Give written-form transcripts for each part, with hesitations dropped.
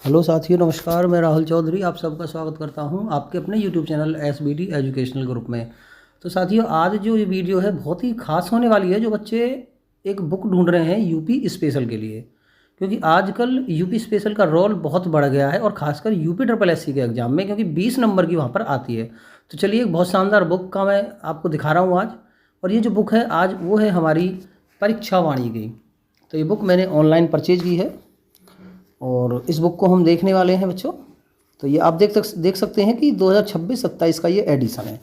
Hello साथियों, नमस्कार। मैं राहुल चौधरी आप सबका स्वागत करता हूं आपके अपने YouTube channel SBD educational group में। तो साथियों, आज जो ये वीडियो है बहुत ही खास होने वाली है। जो बच्चे एक बुक ढूंढ रहे हैं यूपी स्पेशल के लिए, क्योंकि आजकल यूपी स्पेशल का रोल बहुत बढ़ गया है, और खासकर यूपी SSS के एग्ज़ाम में, क्योंकि 20 नंबर की वहाँ पर आती है। तो चलिए, एक बहुत शानदार बुक का मैं आपको दिखा रहा हूँ आज। और ये जो बुक है आज वो है हमारी परीक्षा वाणी की। तो ये बुक मैंने ऑनलाइन परचेज की है और इस बुक को हम देखने वाले हैं बच्चों। तो ये आप देख सकते हैं कि 2026-27 का ये एडिशन है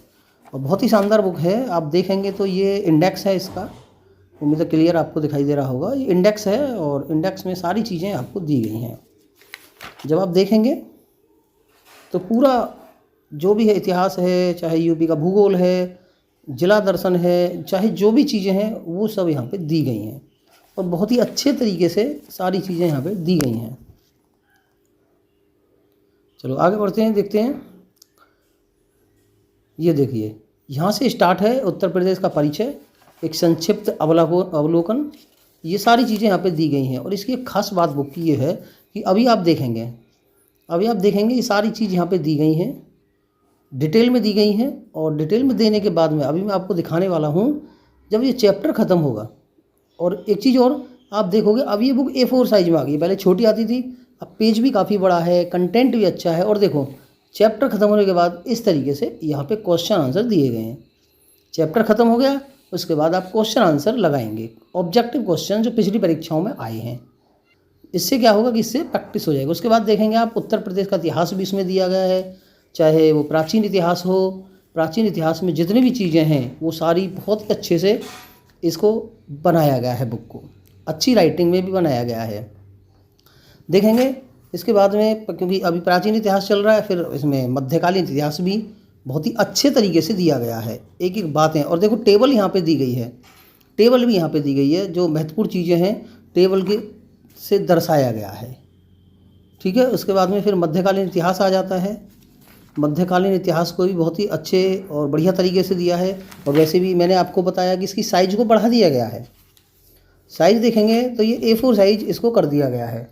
और बहुत ही शानदार बुक है। आप देखेंगे तो ये इंडेक्स है इसका। उम्मीद है क्लियर आपको दिखाई दे रहा होगा। ये इंडेक्स है और इंडेक्स में सारी चीज़ें आपको दी गई हैं। जब आप देखेंगे तो पूरा जो भी है, इतिहास है, चाहे यूपी का भूगोल है, जिला दर्शन है, चाहे जो भी चीज़ें हैं वो सब यहाँ पे दी गई हैं और बहुत ही अच्छे तरीके से सारी चीज़ें यहाँ पे दी गई हैं। चलो आगे बढ़ते हैं, देखते हैं। ये देखिए, यहाँ से स्टार्ट है उत्तर प्रदेश का परिचय, एक संक्षिप्त अवलोकन। ये सारी चीज़ें यहाँ पे दी गई हैं। और इसकी एक खास बात बुक की ये है कि अभी आप देखेंगे ये सारी चीज़ यहाँ पे दी गई हैं, डिटेल में दी गई हैं। और डिटेल में देने के बाद में अभी मैं आपको दिखाने वाला हूँ जब ये चैप्टर ख़त्म होगा। और एक चीज़ और आप देखोगे, अब ये बुक A4 साइज में आ गई। पहले छोटी आती थी, अब पेज भी काफ़ी बड़ा है, कंटेंट भी अच्छा है। और देखो, चैप्टर ख़त्म होने के बाद इस तरीके से यहाँ पे क्वेश्चन आंसर दिए गए हैं। चैप्टर ख़त्म हो गया, उसके बाद आप क्वेश्चन आंसर लगाएंगे, ऑब्जेक्टिव क्वेश्चन जो पिछली परीक्षाओं में आए हैं। इससे क्या होगा कि इससे प्रैक्टिस हो जाएगी। उसके बाद देखेंगे आप, उत्तर प्रदेश का इतिहास भी इसमें दिया गया है, चाहे वो प्राचीन इतिहास हो। प्राचीन इतिहास में जितनी भी चीज़ें हैं वो सारी बहुत ही अच्छे से इसको बनाया गया है। बुक को अच्छी राइटिंग में भी बनाया गया है, देखेंगे। इसके बाद में, क्योंकि अभी प्राचीन इतिहास चल रहा है, फिर इसमें मध्यकालीन इतिहास भी बहुत ही अच्छे तरीके से दिया गया है, एक एक बातें। और देखो, टेबल यहाँ पे दी गई है, टेबल भी यहाँ पे दी गई है। जो महत्वपूर्ण चीज़ें हैं टेबल के से दर्शाया गया है, ठीक है। उसके बाद में फिर मध्यकालीन इतिहास आ जाता है। मध्यकालीन इतिहास को भी बहुत ही अच्छे और बढ़िया तरीके से दिया है। और वैसे भी मैंने आपको बताया कि इसकी साइज़ को बढ़ा दिया गया है। साइज़ देखेंगे तो ये A4 साइज़ इसको कर दिया गया है,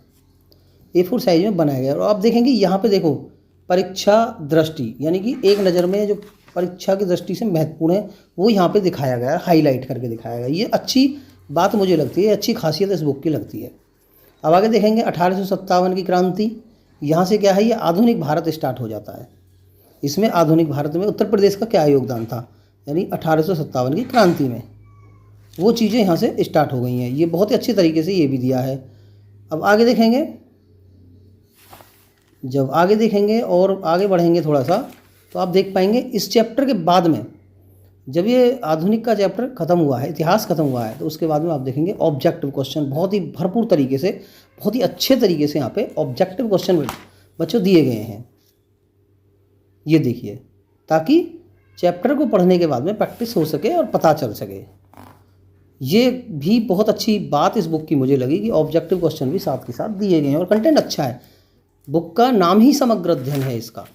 A4 साइज़ में बनाया गया है। और आप देखेंगे यहाँ पे देखो, परीक्षा दृष्टि, यानी कि एक नज़र में जो परीक्षा की दृष्टि से महत्वपूर्ण है वो यहाँ पे दिखाया गया है, हाईलाइट करके दिखाया गया है। ये अच्छी बात मुझे लगती है, अच्छी खासियत इस बुक की लगती है। अब आगे देखेंगे 1857 की क्रांति। यहाँ से क्या है, ये आधुनिक भारत स्टार्ट हो जाता है। इसमें आधुनिक भारत में उत्तर प्रदेश का क्या योगदान था, यानी 1857 की क्रांति में वो चीज़ें यहाँ से स्टार्ट हो गई हैं। ये बहुत ही अच्छे तरीके से ये भी दिया है। अब आगे देखेंगे, जब आगे देखेंगे और आगे बढ़ेंगे थोड़ा सा, तो आप देख पाएंगे इस चैप्टर के बाद में, जब ये आधुनिक का चैप्टर ख़त्म हुआ है, इतिहास ख़त्म हुआ है, तो उसके बाद में आप देखेंगे ऑब्जेक्टिव क्वेश्चन बहुत ही भरपूर तरीके से, बहुत ही अच्छे तरीके से यहाँ पे ऑब्जेक्टिव क्वेश्चन बच्चों दिए गए हैं। ये देखिए, ताकि चैप्टर को पढ़ने के बाद में प्रैक्टिस हो सके और पता चल सके। ये भी बहुत अच्छी बात इस बुक की मुझे लगी कि ऑब्जेक्टिव क्वेश्चन भी साथ के साथ दिए गए हैं और कंटेंट अच्छा है। बुक का नाम ही समग्र अध्ययन है इसका,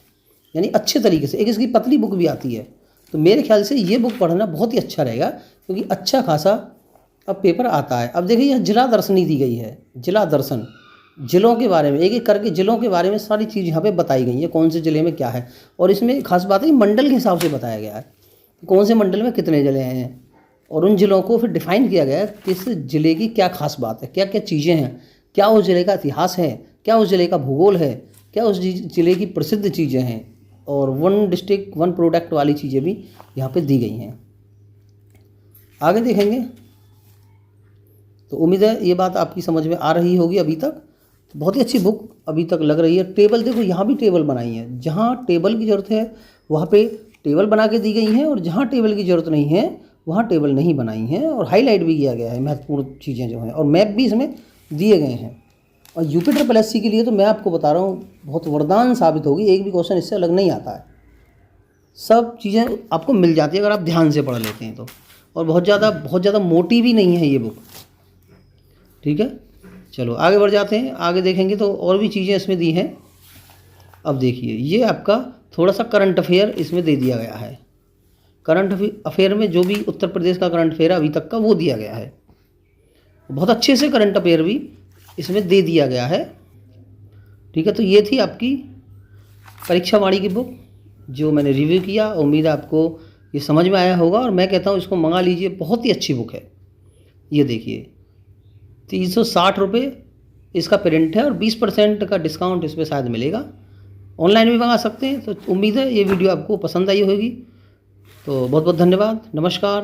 यानी अच्छे तरीके से। एक इसकी पतली बुक भी आती है, तो मेरे ख्याल से ये बुक पढ़ना बहुत ही अच्छा रहेगा, क्योंकि अच्छा खासा अब पेपर आता है। अब देखिए, यह जिला दर्शनी दी गई है, जिला दर्शन, जिलों के बारे में एक एक करके जिलों के बारे में सारी चीज़ यहाँ पे बताई गई है, कौन से ज़िले में क्या है। और इसमें खास बात है कि मंडल के हिसाब से बताया गया है, कौन से मंडल में कितने ज़िले हैं, और उन ज़िलों को फिर डिफ़ाइन किया गया है किस ज़िले की क्या खास बात है, क्या क्या चीज़ें हैं, क्या उस ज़िले का इतिहास है, क्या उस ज़िले का भूगोल है, क्या उस ज़िले की प्रसिद्ध चीज़ें हैं। और 1 डिस्ट्रिक्ट 1 प्रोडक्ट वाली चीज़ें भी यहाँ पे दी गई हैं। आगे देखेंगे तो उम्मीद है ये बात आपकी समझ में आ रही होगी अभी तक। तो बहुत ही अच्छी बुक अभी तक लग रही है। टेबल देखो, यहाँ भी टेबल बनाई है, जहाँ टेबल की ज़रूरत है वहाँ पे टेबल बना के दी गई हैं, और जहाँ टेबल की ज़रूरत नहीं है वहाँ टेबल नहीं बनाई हैं। और हाईलाइट भी किया गया है महत्वपूर्ण चीज़ें जो हैं, और मैप भी इसमें दिए गए हैं। और यूपी SSS के लिए तो मैं आपको बता रहा हूँ बहुत वरदान साबित होगी। एक भी क्वेश्चन इससे अलग नहीं आता है, सब चीज़ें आपको मिल जाती है अगर आप ध्यान से पढ़ लेते हैं तो। और बहुत ज़्यादा मोटी भी नहीं है ये बुक, ठीक है। चलो आगे बढ़ जाते हैं। आगे देखेंगे तो और भी चीज़ें इसमें दी हैं। अब देखिए, ये आपका थोड़ा सा करंट अफेयर इसमें दे दिया गया है। करंट अफेयर में जो भी उत्तर प्रदेश का करंट अफेयर है अभी तक का, वो दिया गया है। बहुत अच्छे से करंट अफेयर भी इसमें दे दिया गया है। ठीक है, तो ये थी आपकी परीक्षा वाणी की बुक जो मैंने रिव्यू किया। उम्मीद है आपको ये समझ में आया होगा, और मैं कहता हूँ इसको मंगा लीजिए, बहुत ही अच्छी बुक है। ये देखिए 360 रुपये इसका प्रिंट है और 20% का डिस्काउंट इस पर शायद मिलेगा। ऑनलाइन भी मंगा सकते हैं। तो उम्मीद है ये वीडियो आपको पसंद आई होगी। तो बहुत बहुत धन्यवाद, नमस्कार।